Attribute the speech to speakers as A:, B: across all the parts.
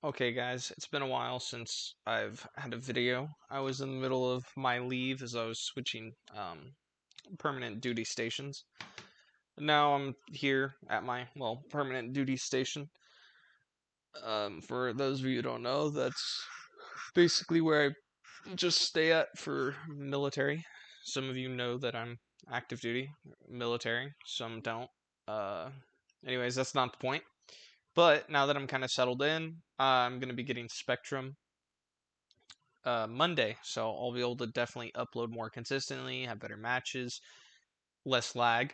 A: Okay guys, it's been a while since I've had a video. I was in the middle of my leave as I was switching permanent duty stations. Now I'm here at my, permanent duty station. For those of you who don't know, that's basically where I just stay at for military. Some of you know that I'm active duty military, some don't. Uh, Anyways, that's not the point. But now that I'm kind of settled in, I'm going to be getting Spectrum Monday, so I'll be able to definitely upload more consistently, have better matches, less lag.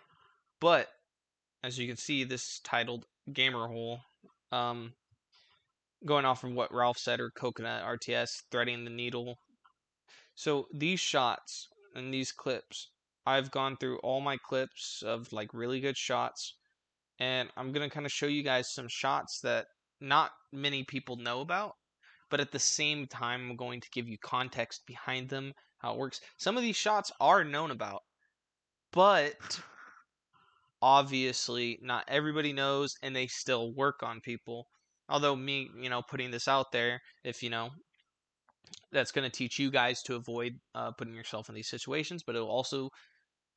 A: But as you can see, this is titled Gamer Hole. Um, Going off of what Ralph said, or CoconutRTS, threading the needle. So these shots and these clips, I've gone through all my clips of like really good shots, and I'm gonna kind of show you guys some shots that not many people know about. But at the same time, I'm going to give you context behind them, how it works. Some of these shots are known about, but obviously not everybody knows, and they still work on people. Although me, putting this out there, if that's going to teach you guys to avoid putting yourself in these situations, but it will also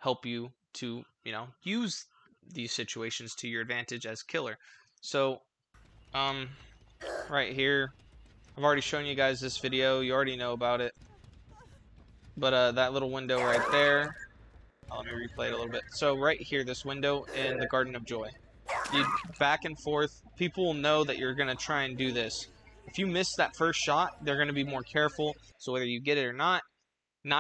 A: help you to, use these situations to your advantage as killer. So, right here, I've already shown you guys this video. You already know about it. But that little window right there, let me replay it a little bit. So right here, this window in the Garden of Joy. You back and forth, people will know that you're going to try and do this. If you miss that first shot, they're going to be more careful. So whether you get it or not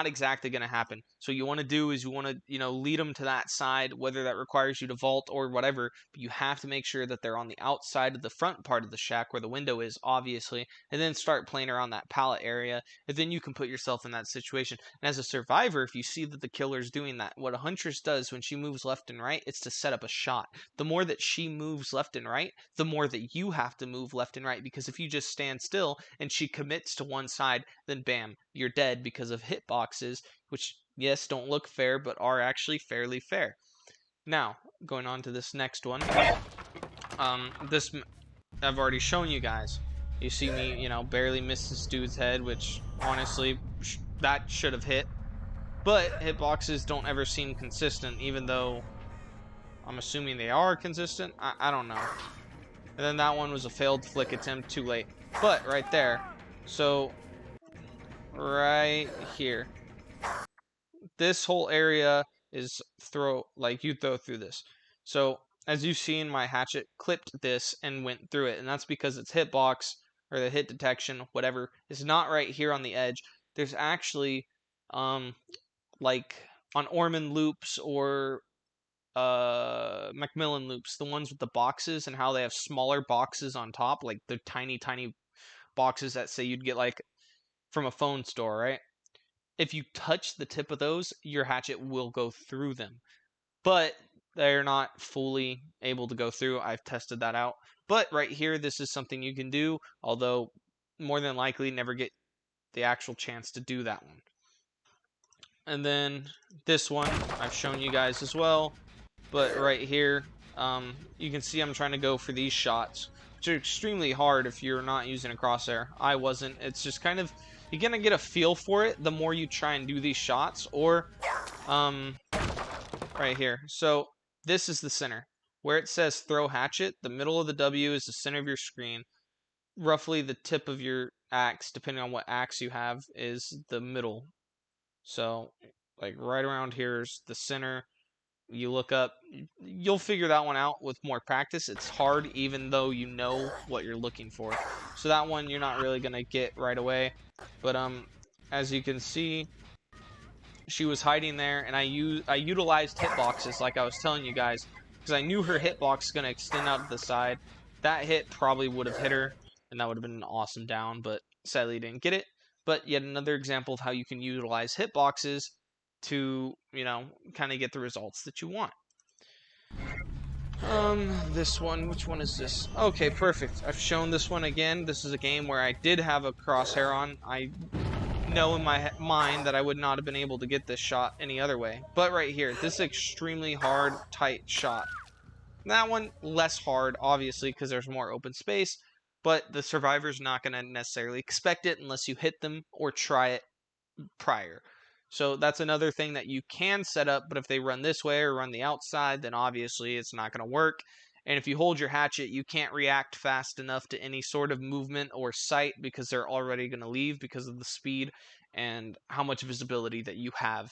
A: exactly going to happen. So you want to do is you want to, lead them to that side, whether that requires you to vault or whatever, but you have to make sure that they're on the outside of the front part of the shack where the window is, obviously, and then start playing around that pallet area, and then you can put yourself in that situation. And as a survivor, if you see that the killer's doing that, what a Huntress does when she moves left and right, it's to set up a shot. The more that she moves left and right, the more that you have to move left and right, because if you just stand still and she commits to one side, then bam, you're dead because of hitboxes, which, yes, don't look fair, but are actually fairly fair. Now, going on to this next one. This I've already shown you guys. You see me, barely miss this dude's head, which, honestly, that should have hit. But hitboxes don't ever seem consistent, even though I'm assuming they are consistent. I don't know. And then that one was a failed flick attempt, too late. But, right there. So, right here. This whole area is you throw through this. So as you've seen, my hatchet clipped this and went through it, and that's because its hitbox or the hit detection, whatever, is not right here on the edge. There's actually like on Orman loops or Macmillan loops, the ones with the boxes and how they have smaller boxes on top, like the tiny boxes that say you'd get like from a phone store, right? If you touch the tip of those, your hatchet will go through them. But they're not fully able to go through. I've tested that out. But right here, this is something you can do, although more than likely never get the actual chance to do that one. And then this one, I've shown you guys as well. But right here, you can see I'm trying to go for these shots, which are extremely hard if you're not using a crosshair. I wasn't. It's just kind of, you're going to get a feel for it the more you try and do these shots. Or, right here. So, this is the center. Where it says throw hatchet, the middle of the W is the center of your screen. Roughly the tip of your axe, depending on what axe you have, is the middle. So, like right around here is the center. You look up, you'll figure that one out with more practice. It's hard even though you know what you're looking for. So that one you're not really going to get right away. But as you can see, she was hiding there, and I utilized hitboxes like I was telling you guys, because I knew her hitbox was going to extend out to the side. That hit probably would have hit her, and that would have been an awesome down, but sadly didn't get it. But yet another example of how you can utilize hitboxes to, kind of get the results that you want. This one, which one is this? Okay, perfect. I've shown this one again. This is a game where I did have a crosshair on. I know in my mind that I would not have been able to get this shot any other way. But right here, this is extremely hard, tight shot. That one, less hard, obviously, because there's more open space. but the survivor's not going to necessarily expect it unless you hit them or try it prior. So that's another thing that you can set up, but if they run this way or run the outside, then obviously it's not going to work. And if you hold your hatchet, you can't react fast enough to any sort of movement or sight because they're already going to leave because of the speed and how much visibility that you have.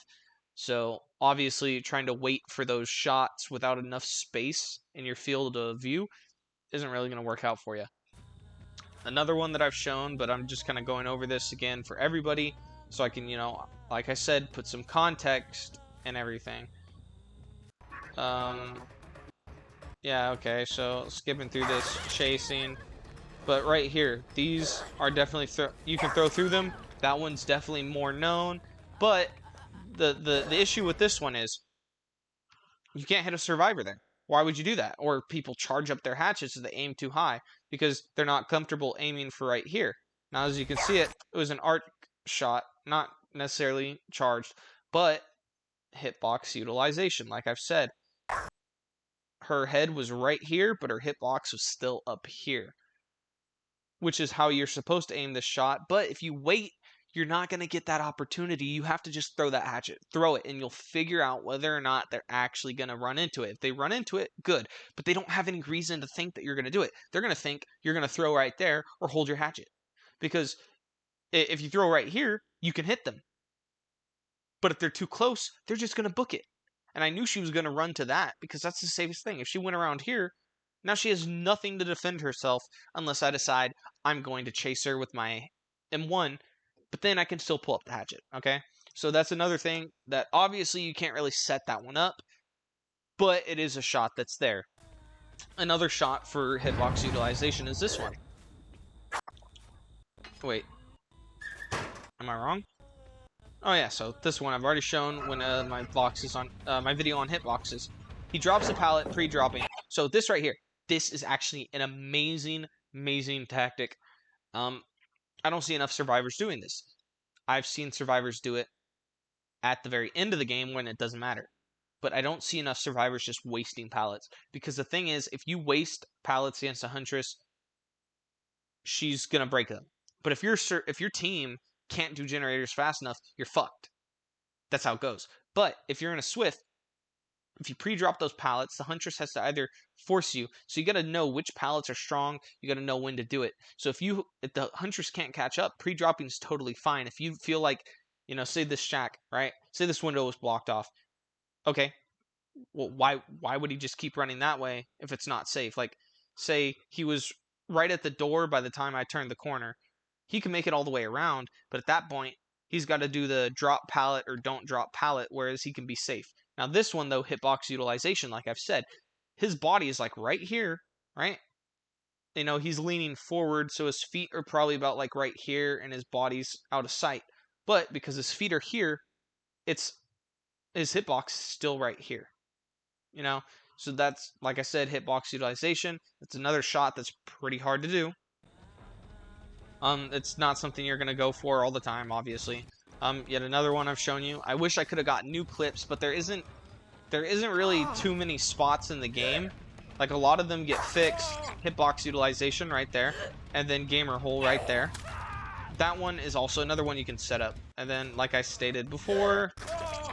A: So obviously trying to wait for those shots without enough space in your field of view isn't really going to work out for you. Another one that I've shown, but I'm just kind of going over this again for everybody so I can, like I said, put some context and everything. Yeah, okay, so skipping through this chasing. But right here, these are definitely, you can throw through them. That one's definitely more known. But the issue with this one is you can't hit a survivor there. Why would you do that? Or people charge up their hatchets if they aim too high because they're not comfortable aiming for right here. Now, as you can see, it was an arc shot, not necessarily charged, but hitbox utilization, like I've said. Her head was right here, but her hitbox was still up here, which is how you're supposed to aim this shot. But if you wait, you're not going to get that opportunity. You have to just throw that hatchet. Throw it, and you'll figure out whether or not they're actually going to run into it. If they run into it, good. But they don't have any reason to think that you're going to do it. They're going to think you're going to throw right there or hold your hatchet. Because if you throw right here, you can hit them. But if they're too close, they're just going to book it. And I knew she was going to run to that because that's the safest thing. If she went around here, now she has nothing to defend herself unless I decide I'm going to chase her with my M1, but then I can still pull up the hatchet, okay? So that's another thing that obviously you can't really set that one up, but it is a shot that's there. Another shot for hitbox utilization is this one. Wait, am I wrong? Oh yeah, so this one I've already shown when my boxes on my video on hitboxes. He drops a pallet pre-dropping. So this right here, this is actually an amazing tactic. I don't see enough survivors doing this. I've seen survivors do it at the very end of the game when it doesn't matter. But I don't see enough survivors just wasting pallets. Because the thing is, if you waste pallets against a Huntress, she's going to break them. But if your team can't do generators fast enough, you're fucked. That's how it goes. But if you're in a Swift, if you pre-drop those pallets, the Huntress has to either force you. So you got to know which pallets are strong. You got to know when to do it. So if the Huntress can't catch up, pre-dropping is totally fine. If you feel like, say this shack, right? Say this window was blocked off. Okay. Well, why would he just keep running that way if it's not safe? Like, say he was right at the door by the time I turned the corner. He can make it all the way around, but at that point, he's got to do the drop pallet or don't drop pallet, whereas he can be safe. Now this one, though, hitbox utilization, like I've said, his body is like right here, right? He's leaning forward, so his feet are probably about like right here, and his body's out of sight. But because his feet are here, his hitbox is still right here. So that's, like I said, hitbox utilization. It's another shot that's pretty hard to do. It's not something you're gonna go for all the time, obviously. Yet another one I've shown you. I wish I could have got new clips, but there isn't really too many spots in the game. Like, a lot of them get fixed. Hitbox utilization right there, and then gamer hole right there. That one is also another one you can set up. And then, like I stated before,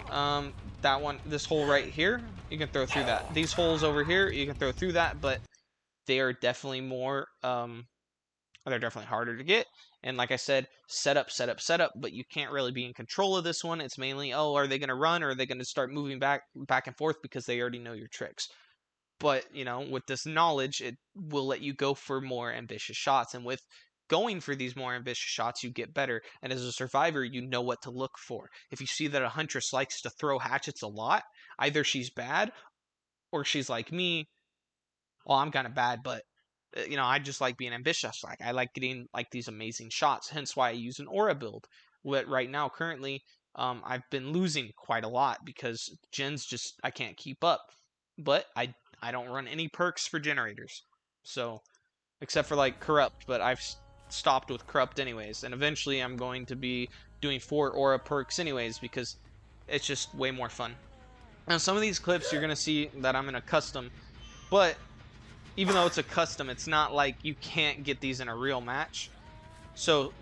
A: that one, this hole right here, you can throw through that. These holes over here, you can throw through that, but they are definitely more, they're definitely harder to get. And like I said, set up, but you can't really be in control of this one. It's mainly, oh, are they going to run or are they going to start moving back and forth because they already know your tricks. But, with this knowledge, it will let you go for more ambitious shots. And with going for these more ambitious shots, you get better. And as a survivor, you know what to look for. If you see that a Huntress likes to throw hatchets a lot, either she's bad or she's like me. Well, I'm kind of bad, but I just like being ambitious. Like, I like getting like these amazing shots. Hence why I use an aura build. But right now, currently, I've been losing quite a lot because gens I can't keep up. But I don't run any perks for generators. So, except for like corrupt, but I've stopped with corrupt anyways. And eventually I'm going to be doing 4 aura perks anyways because it's just way more fun. Now, some of these clips you're going to see that I'm in a custom, but even though it's a custom, it's not like you can't get these in a real match. So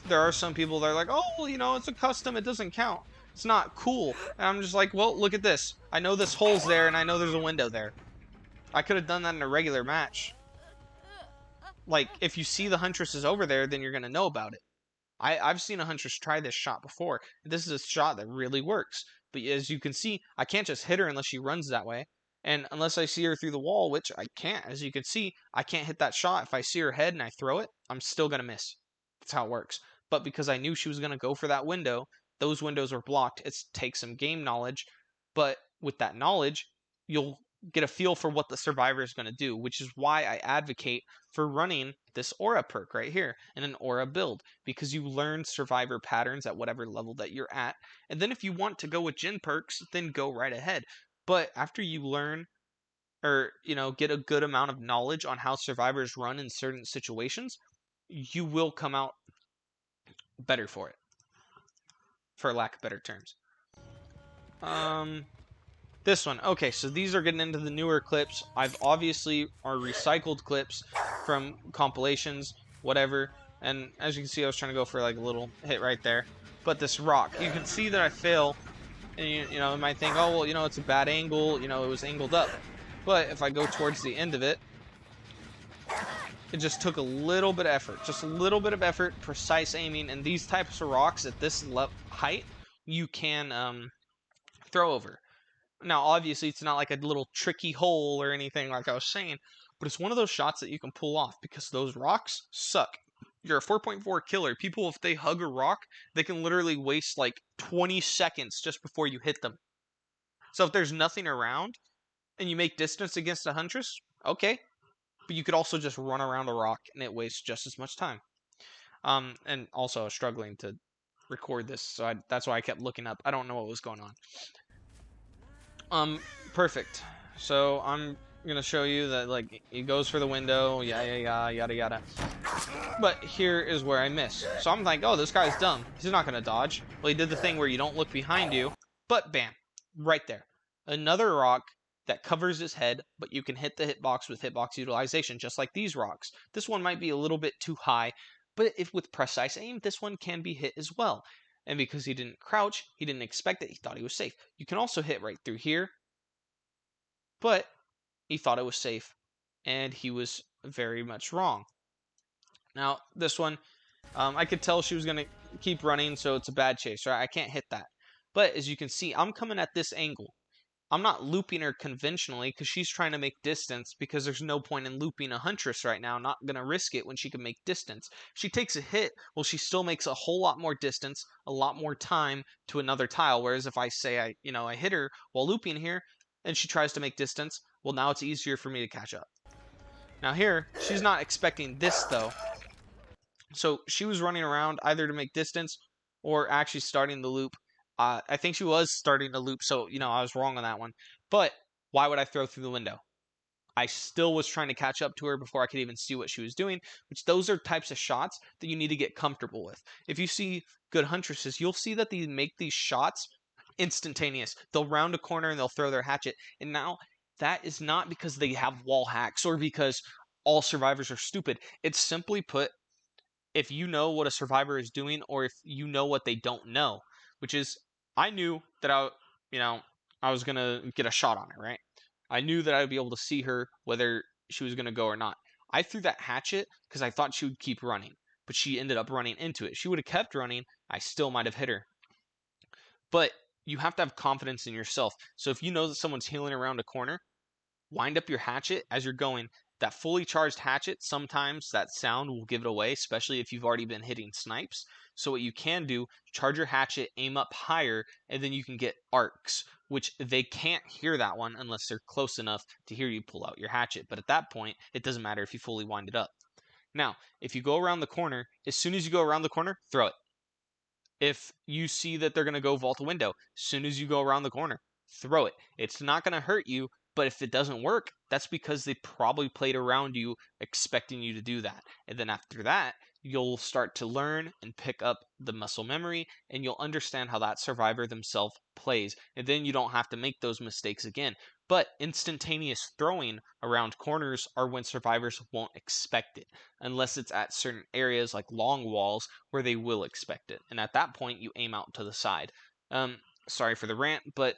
A: there are some people that are like, oh, you know, it's a custom, it doesn't count. It's not cool. And I'm just like, well, look at this. I know this hole's there, and I know there's a window there. I could have done that in a regular match. Like, if you see the Huntress is over there, then you're going to know about it. I've seen a Huntress try this shot before. This is a shot that really works. But as you can see, I can't just hit her unless she runs that way. And unless I see her through the wall, which I can't, as you can see, I can't hit that shot. If I see her head and I throw it, I'm still going to miss. That's how it works. But because I knew she was going to go for that window, those windows were blocked. It takes some game knowledge. But with that knowledge, you'll get a feel for what the survivor is going to do, which is why I advocate for running this aura perk right here and an aura build, because you learn survivor patterns at whatever level that you're at. And then if you want to go with gen perks, then go right ahead. But after you learn or, you know, get a good amount of knowledge on how survivors run in certain situations, you will come out better for it, for lack of better terms. This one. Okay, so these are getting into the newer clips. I've obviously are recycled clips from compilations, whatever. And as you can see, I was trying to go for like a little hit right there. But this rock, you can see that I fail. And you know, you might think, oh, well, you know, it's a bad angle. You know, it was angled up. But if I go towards the end of it, it just took a little bit of effort. Just a little bit of effort, precise aiming. And these types of rocks at this height, you can throw over. Now, obviously, it's not like a little tricky hole or anything like I was saying, but it's one of those shots that you can pull off because those rocks suck. You're a 4.4 killer. People, if they hug a rock, they can literally waste like 20 seconds just before you hit them. So if there's nothing around and you make distance against a Huntress, okay. But you could also just run around a rock and it wastes just as much time. And also I was struggling to record this, so that's why I kept looking up. I don't know what was going on. Perfect. So I'm gonna show you that like he goes for the window, yada yada. But here is where I miss. So I'm like, oh, this guy's dumb. He's not gonna dodge. Well, he did the thing where you don't look behind you, but bam, right there. Another rock that covers his head, but you can hit the hitbox with hitbox utilization, just like these rocks. This one might be a little bit too high, but if with precise aim, this one can be hit as well. And because he didn't crouch, he didn't expect it, he thought he was safe. You can also hit right through here, but he thought it was safe, and he was very much wrong. Now, this one, I could tell she was going to keep running, so it's a bad chase, right? I can't hit that. But as you can see, I'm coming at this angle. I'm not looping her conventionally because she's trying to make distance, because there's no point in looping a Huntress right now. Not going to risk it when she can make distance. She takes a hit, well, she still makes a whole lot more distance, a lot more time to another tile. Whereas if I say I hit her while looping here and she tries to make distance, well, now it's easier for me to catch up. Now here, she's not expecting this though. So she was running around either to make distance or actually starting the loop. I think she was starting the loop, so, you know, I was wrong on that one. But why would I throw through the window? I still was trying to catch up to her before I could even see what she was doing, which those are types of shots that you need to get comfortable with. If you see good Huntresses, you'll see that they make these shots instantaneous. They'll round a corner and they'll throw their hatchet. And now that is not because they have wall hacks or because all survivors are stupid. It's simply put, if you know what a survivor is doing or if you know what they don't know, which is, I knew that I was going to get a shot on her, right? I knew that I would be able to see her whether she was going to go or not. I threw that hatchet because I thought she would keep running, but she ended up running into it. She would have kept running, I still might have hit her. But you have to have confidence in yourself. So if you know that someone's healing around a corner, wind up your hatchet as you're going. That fully charged hatchet, sometimes that sound will give it away, especially if you've already been hitting snipes. So what you can do, charge your hatchet, aim up higher, and then you can get arcs, which they can't hear that one unless they're close enough to hear you pull out your hatchet. But at that point, it doesn't matter if you fully wind it up. Now, if you go around the corner, as soon as you go around the corner, throw it. If you see that they're going to go vault a window, as soon as you go around the corner, throw it. It's not going to hurt you, But if it doesn't work, that's because they probably played around you expecting you to do that. And then after that, you'll start to learn and pick up the muscle memory, and you'll understand how that survivor themselves plays. And then you don't have to make those mistakes again. But instantaneous throwing around corners are when survivors won't expect it, unless it's at certain areas like long walls where they will expect it. And at that point, you aim out to the side. Sorry for the rant, but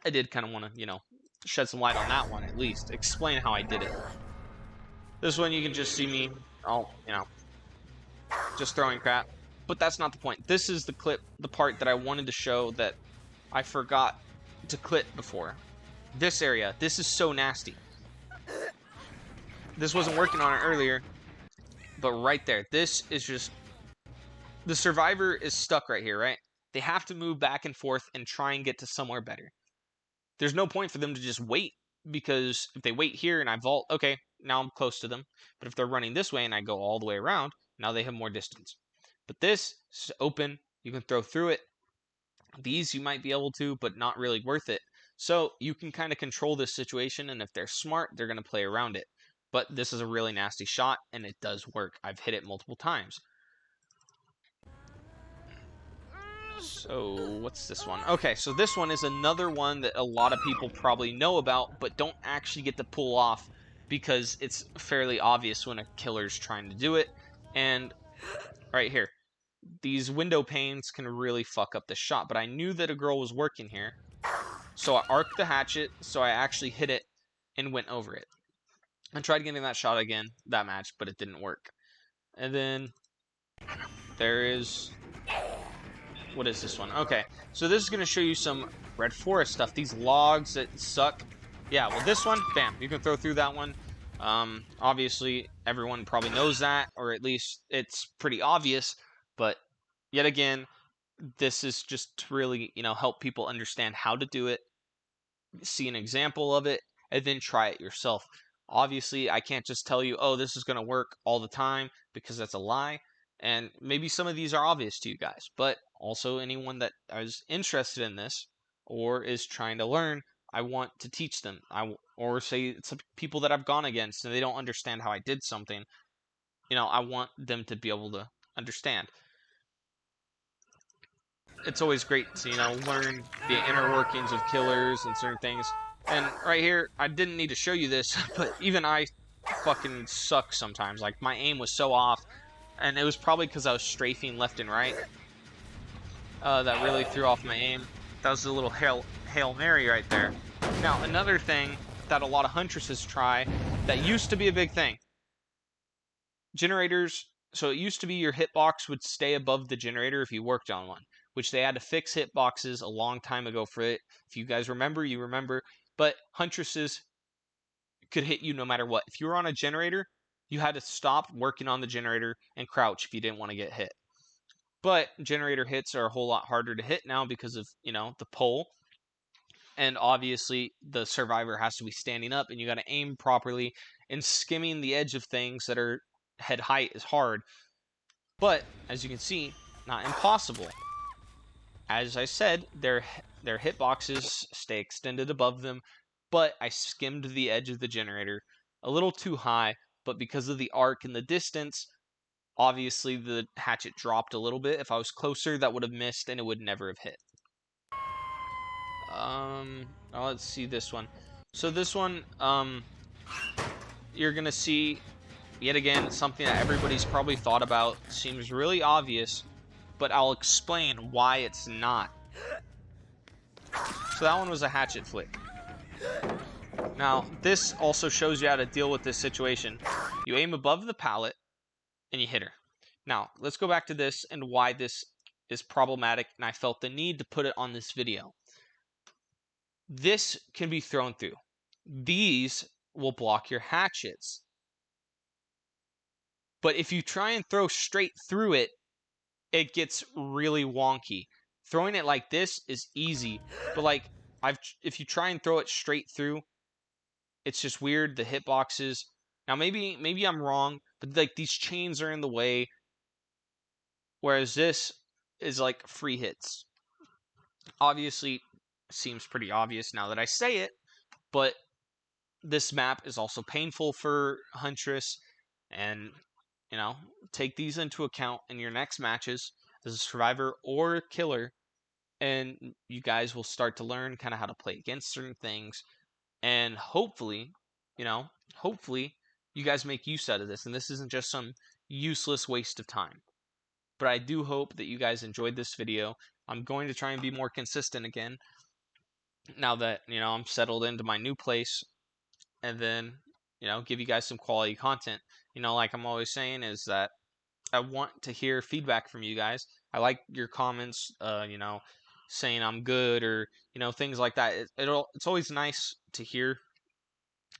A: I did kind of want to, shed some light on that one at least. Explain how I did it. This one you can just see me, just throwing crap. But that's not the point. This is the part that I wanted to show that I forgot to clip before. This area, this is so nasty. This wasn't working on it earlier, but right there, this is just, the survivor is stuck right here, right? They have to move back and forth and try and get to somewhere better. There's no point for them to just wait, because if they wait here and I vault, okay, now I'm close to them. But if they're running this way and I go all the way around, now they have more distance. But this is open. You can throw through it. These you might be able to, but not really worth it. So you can kind of control this situation, and if they're smart, they're going to play around it. But this is a really nasty shot, and it does work. I've hit it multiple times. So what's this one? Okay, so this one is another one that a lot of people probably know about, but don't actually get to pull off because it's fairly obvious when a killer's trying to do it. And right here, these window panes can really fuck up the shot, but I knew that a girl was working here. So I arced the hatchet, so I actually hit it and went over it. I tried getting that shot again, that match, but it didn't work. And then there is... what is this one? Okay, so this is going to show you some Red Forest stuff. These logs that suck. Yeah, well, this one, bam, you can throw through that one. Obviously, everyone probably knows that, or at least it's pretty obvious. But yet again, this is just to really, help people understand how to do it, see an example of it, and then try it yourself. Obviously, I can't just tell you, oh, this is going to work all the time, because that's a lie. And maybe some of these are obvious to you guys, but also anyone that is interested in this or is trying to learn, I want to teach them. Or say it's people that I've gone against and they don't understand how I did something. I want them to be able to understand. It's always great to, learn the inner workings of killers and certain things. And right here, I didn't need to show you this, but even I fucking suck sometimes. Like, my aim was so off, and it was probably because I was strafing left and right. That really threw off my aim. That was a little Hail Mary right there. Now, another thing that a lot of Huntresses try, that used to be a big thing. Generators, so it used to be your hitbox would stay above the generator if you worked on one, which they had to fix hitboxes a long time ago for it. If you guys remember, you remember. But Huntresses could hit you no matter what. If you were on a generator, you had to stop working on the generator and crouch if you didn't want to get hit. But generator hits are a whole lot harder to hit now because of, the pole. And obviously, the survivor has to be standing up, and you got to aim properly. And skimming the edge of things that are head height is hard. But, as you can see, not impossible. As I said, their hitboxes stay extended above them, but I skimmed the edge of the generator a little too high, but because of the arc and the distance, obviously the hatchet dropped a little bit. If I was closer, that would have missed and it would never have hit. Let's see this one. So this one, you're gonna see, yet again, something that everybody's probably thought about. Seems really obvious, but I'll explain why it's not. So that one was a hatchet flick. Now, this also shows you how to deal with this situation. You aim above the pallet, and you hit her. Now, let's go back to this and why this is problematic, and I felt the need to put it on this video. This can be thrown through. These will block your hatchets. But if you try and throw straight through it, it gets really wonky. Throwing it like this is easy, but if you try and throw it straight through, it's just weird. The hitboxes. Now maybe I'm wrong, but these chains are in the way. Whereas this is like free hits. Obviously, seems pretty obvious now that I say it, but this map is also painful for Huntress, and take these into account in your next matches as a survivor or killer, and you guys will start to learn kind of how to play against certain things, and hopefully, you know, hopefully you guys make use out of this, and this isn't just some useless waste of time. But I do hope that you guys enjoyed this video. I'm going to try and be more consistent again now that, I'm settled into my new place, and then, give you guys some quality content. Like I'm always saying, is that I want to hear feedback from you guys. I like your comments, saying I'm good, or, things like that. It's always nice to hear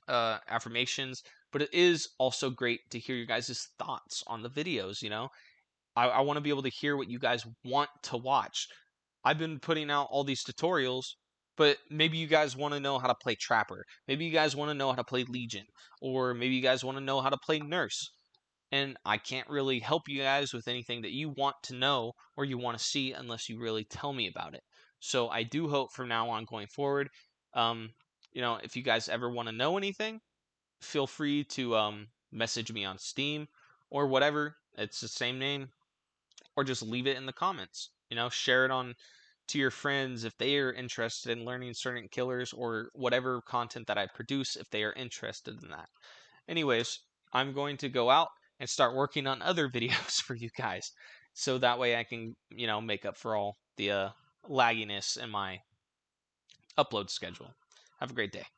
A: affirmations, but it is also great to hear your guys' thoughts on the videos. I want to be able to hear what you guys want to watch. I've been putting out all these tutorials, but maybe you guys want to know how to play Trapper. Maybe you guys want to know how to play Legion, or maybe you guys want to know how to play Nurse. And I can't really help you guys with anything that you want to know or you want to see unless you really tell me about it. So I do hope from now on going forward, um, if you guys ever want to know anything, feel free to message me on Steam or whatever. It's the same name, or just leave it in the comments. Share it on to your friends if they are interested in learning certain killers, or whatever content that I produce if they are interested in that. Anyways, I'm going to go out and start working on other videos for you guys, so that way I can, make up for all the lagginess in my upload schedule. Have a great day.